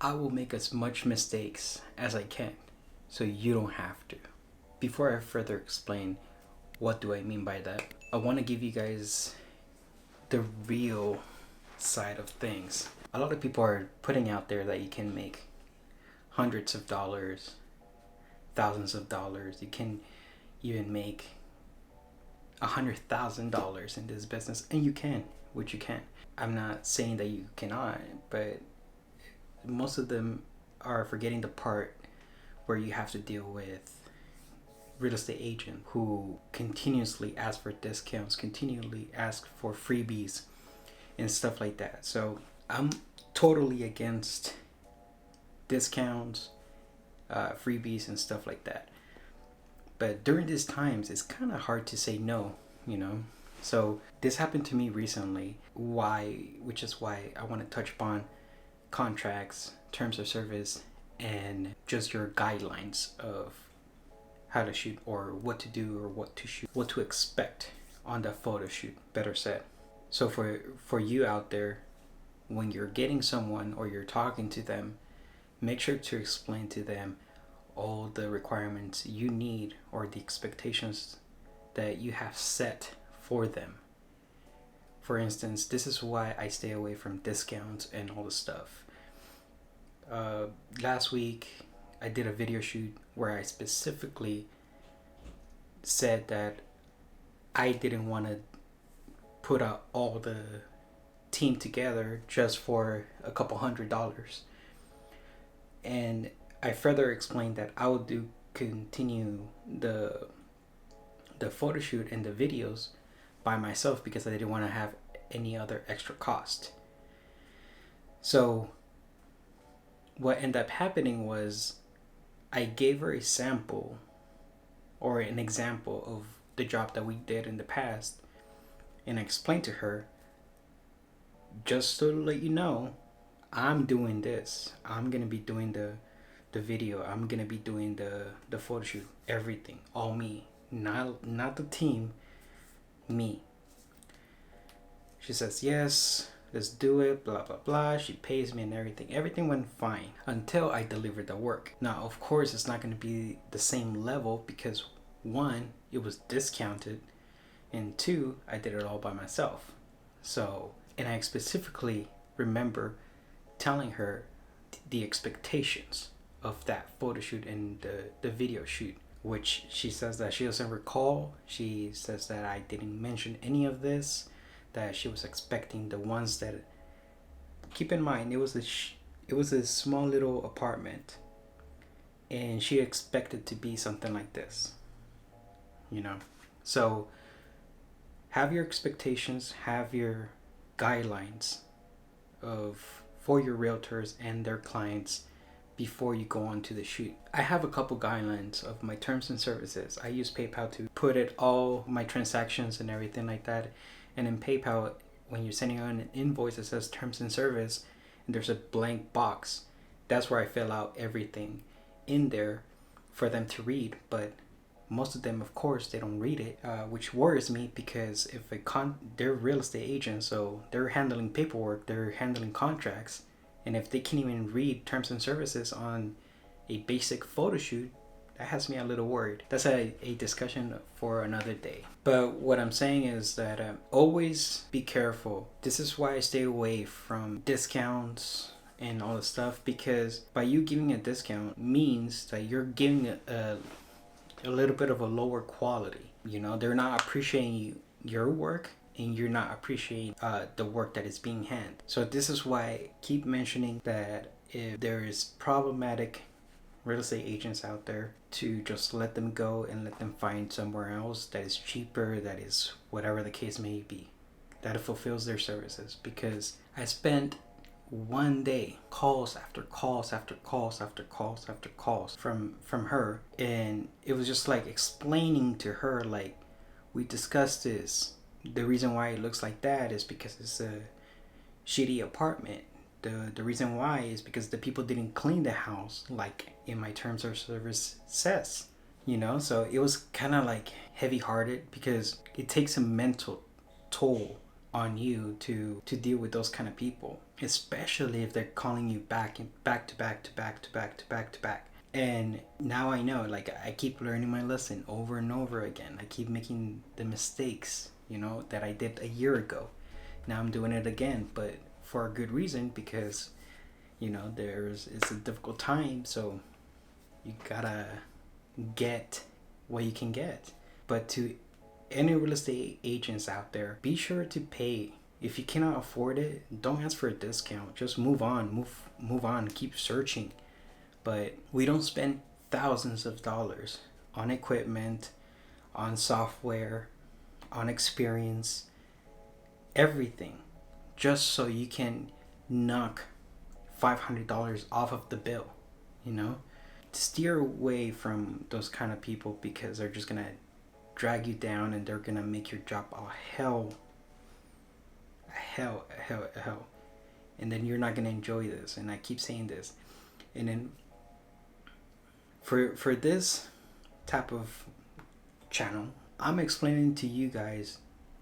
I will make as much mistakes as I can so you don't have to. Before I further explain what do I mean by that, I want to give you guys the real side of things. A lot of people are putting out there that you can make hundreds of dollars, thousands of dollars. You can even make $100,000 in this business, and you can, which you can. I'm not saying that you cannot, but most of them are forgetting the part where you have to deal with real estate agent who continuously ask for discounts, continually ask for freebies and stuff like that. So I'm totally against discounts, freebies and stuff like that. But during these times, it's kind of hard to say no, you know? So this happened to me recently, which is why I want to touch upon contracts, terms of service, and just your guidelines of how to shoot or what to do or what to shoot, what to expect on the photo shoot, better said. So for you out there, when you're getting someone or you're talking to them, make sure to explain to them all the requirements you need or the expectations that you have set for them. For instance, this is why I stay away from discounts and all the stuff. Last week I did a video shoot where I specifically said that I didn't want to put out all the team together just for a couple $100s. And I further explained that I would continue the photo shoot and the videos by myself because I didn't want to have any other extra cost. So what ended up happening was I gave her a sample or an example of the job that we did in the past, and I explained to her, just to let you know, I'm doing this. I'm gonna be doing the video. I'm gonna be doing the photo shoot, everything, all me, not the team, me. She says yes, let's do it, blah blah blah. She pays me and everything went fine until I delivered the work. Now of course it's not going to be the same level because one, it was discounted, and two, I did it all by myself. So, and I specifically remember telling her the expectations of that photo shoot and the video shoot, which she says that she doesn't recall. She says that I didn't mention any of this, that she was expecting the ones that, keep in mind, it was a small little apartment, and she expected to be something like this, you know. So have your expectations, have your guidelines for your realtors and their clients before you go on to the shoot. I have a couple guidelines of my terms and services. I use PayPal to put it all my transactions and everything like that. And in PayPal, when you're sending out an invoice that says terms and service and there's a blank box, that's where I fill out everything in there for them to read. But most of them, of course, they don't read it, which worries me because if they're real estate agents, so they're handling paperwork, they're handling contracts, and if they can't even read terms and services on a basic photo shoot, that has me a little worried. That's a discussion for another day. But what I'm saying is that always be careful. This is why I stay away from discounts and all the stuff, because by you giving a discount means that you're giving a little bit of a lower quality. You know, they're not appreciating your work, and you're not appreciating the work that is being handled. So this is why I keep mentioning that if there is problematic real estate agents out there, to just let them go and let them find somewhere else that is cheaper, that is whatever the case may be, that fulfills their services. Because I spent one day calls after calls after calls after calls after calls from her, and it was just like explaining to her, like, we discussed this, the reason why it looks like that is because it's a shitty apartment. The reason why is because the people didn't clean the house like in my terms of service says, you know. So it was kind of like heavy hearted because it takes a mental toll on you to deal with those kind of people, especially if they're calling you back and back to back to back to back to back to back. And now I know, like, I keep learning my lesson over and over again. I keep making the mistakes, you know, that I did a year ago. Now I'm doing it again, but for a good reason, because, you know, it's a difficult time, so you gotta get what you can get. But to any real estate agents out there, be sure to pay. If you cannot afford it, don't ask for a discount. Just move on, move on, keep searching. But we don't spend thousands of dollars on equipment, on software, on experience, everything, just so you can knock $500 off of the bill, you know? Steer away from those kind of people, because they're just gonna drag you down and they're gonna make your job a hell. And then you're not gonna enjoy this. And I keep saying this. And then for this type of channel, I'm explaining to you guys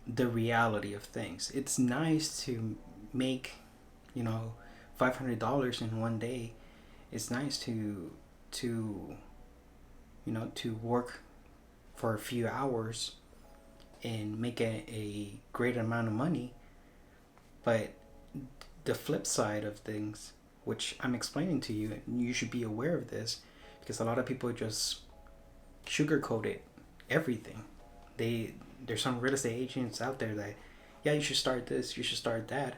the reality of things. It's nice to make, you know, $500 in one day. It's nice to you know, to work for a few hours and make a great amount of money. But the flip side of things, which I'm explaining to you, and you should be aware of this, because a lot of people just sugarcoat everything. There's some real estate agents out there that, yeah, you should start this, you should start that,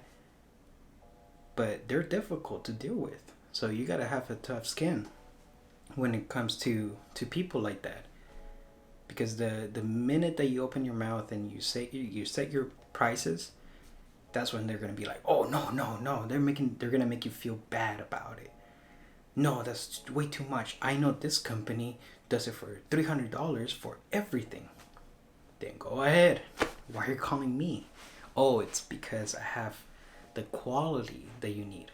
but they're difficult to deal with. So you gotta have a tough skin when it comes to people like that, because the minute that you open your mouth and you set your prices, that's when they're gonna be like, oh no, they're gonna make you feel bad about it. No, that's way too much. I know this company does it for $300 for everything. Then go ahead. Why are you calling me? Oh, it's because I have the quality that you need.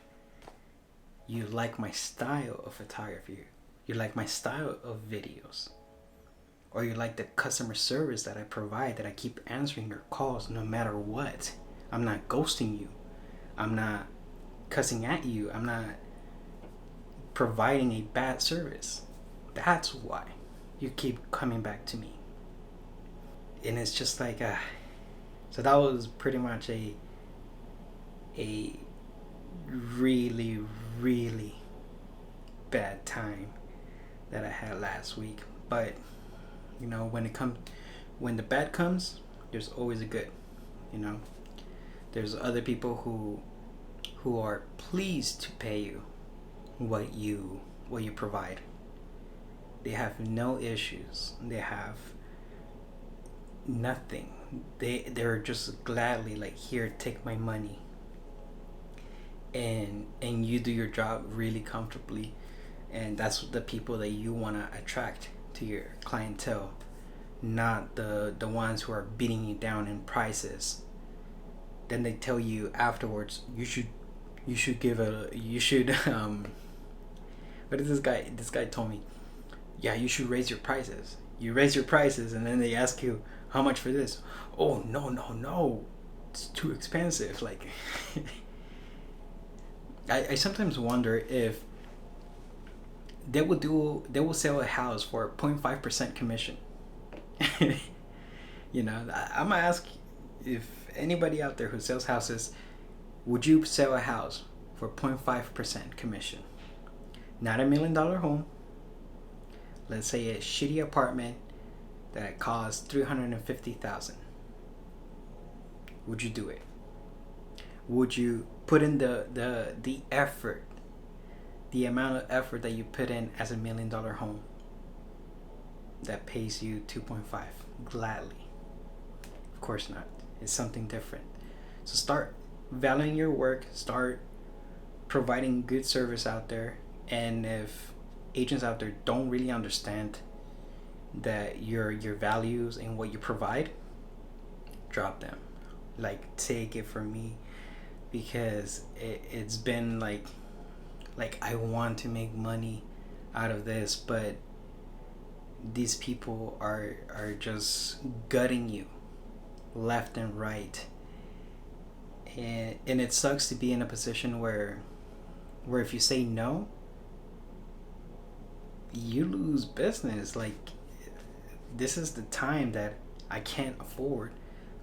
You like my style of photography. You like my style of videos. Or you like the customer service that I provide, that I keep answering your calls no matter what. I'm not ghosting you. I'm not cussing at you. I'm not providing a bad service. That's why you keep coming back to me. And it's just like, so that was pretty much a really, really bad time that I had last week. But, you know, when the bad comes, there's always a good, you know. There's other people who are pleased to pay you what you provide. They have no issues. They have nothing. They're just gladly like, here, take my money. And you do your job really comfortably, and that's the people that you want to attract to your clientele, not the ones who are beating you down in prices. Then they tell you afterwards, you should what is this guy told me, yeah, you should raise your prices. You raise your prices, and then they ask you, how much for this? Oh, no, it's too expensive. Like I sometimes wonder if they will sell a house for 0.5% commission. You know, I'm gonna ask, if anybody out there who sells houses, would you sell a house for 0.5% commission? Not $1 million home. Let's say a shitty apartment that costs $350,000. Would you do it? Would you put in the effort, the amount of effort that you put in as $1 million home that pays you 2.5 gladly? Of course not. It's something different. So start valuing your work, start providing good service out there. And if agents out there don't really understand that your values and what you provide, drop them. Like, take it from me, because it's been like I want to make money out of this, but these people are just gutting you left and right, and it sucks to be in a position where if you say no, you lose business. Like, this is the time that I can't afford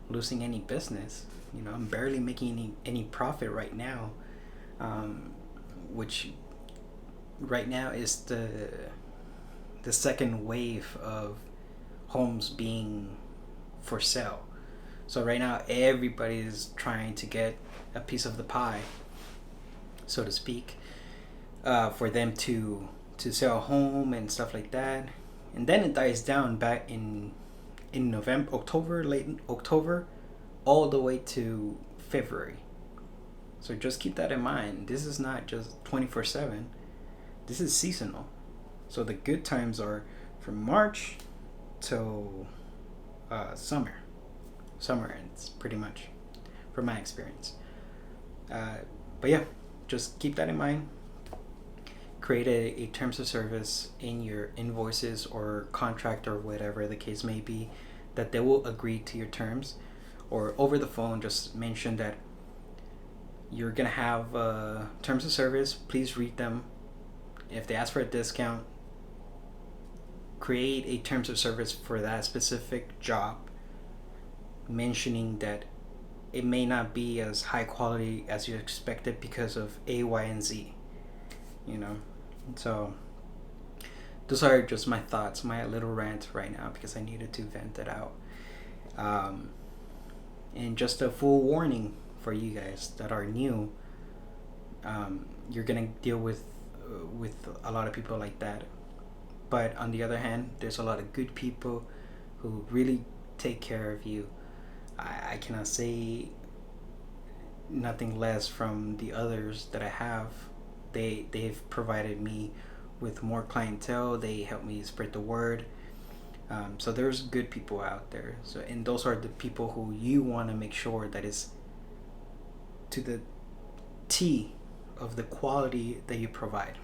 losing any business. You know, I'm barely making any profit right now, which right now is the second wave of homes being for sale. So right now everybody is trying to get a piece of the pie, so to speak, for them to sell a home and stuff like that. And then it dies down back in November, October, late October, all the way to February. So just keep that in mind. This is not just 24/7. This is seasonal. So the good times are from March till summer. Summer ends, pretty much, from my experience. But yeah, just keep that in mind. Create a terms of service in your invoices or contract or whatever the case may be, that they will agree to your terms. Or over the phone, just mention that you're gonna have terms of service. Please read them. If they ask for a discount, create a terms of service for that specific job, mentioning that it may not be as high quality as you expected because of A, Y, and Z. You know, so those are just my thoughts, my little rant right now, because I needed to vent it out. And just a full warning for you guys that are new, you're gonna deal with a lot of people like that. But on the other hand, there's a lot of good people who really take care of you. I cannot say nothing less from the others that I have. They've provided me with more clientele. They help me spread the word. So there's good people out there. So, and those are the people who you want to make sure that is to the T of the quality that you provide.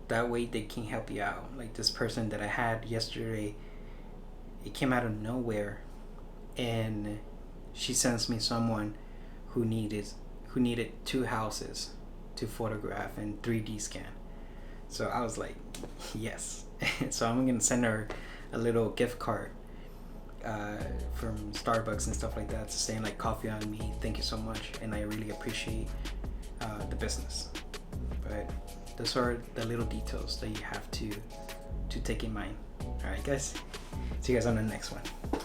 That way they can help you out. Like this person that I had yesterday, it came out of nowhere, and she sends me someone who needed 2 houses to photograph and 3D scan. So I was like, yes. So I'm gonna send her a little gift card from Starbucks and stuff like that, saying like, coffee on me, thank you so much, and I really appreciate the business. But those are the little details that you have to take in mind. All right, guys. See you guys on the next one.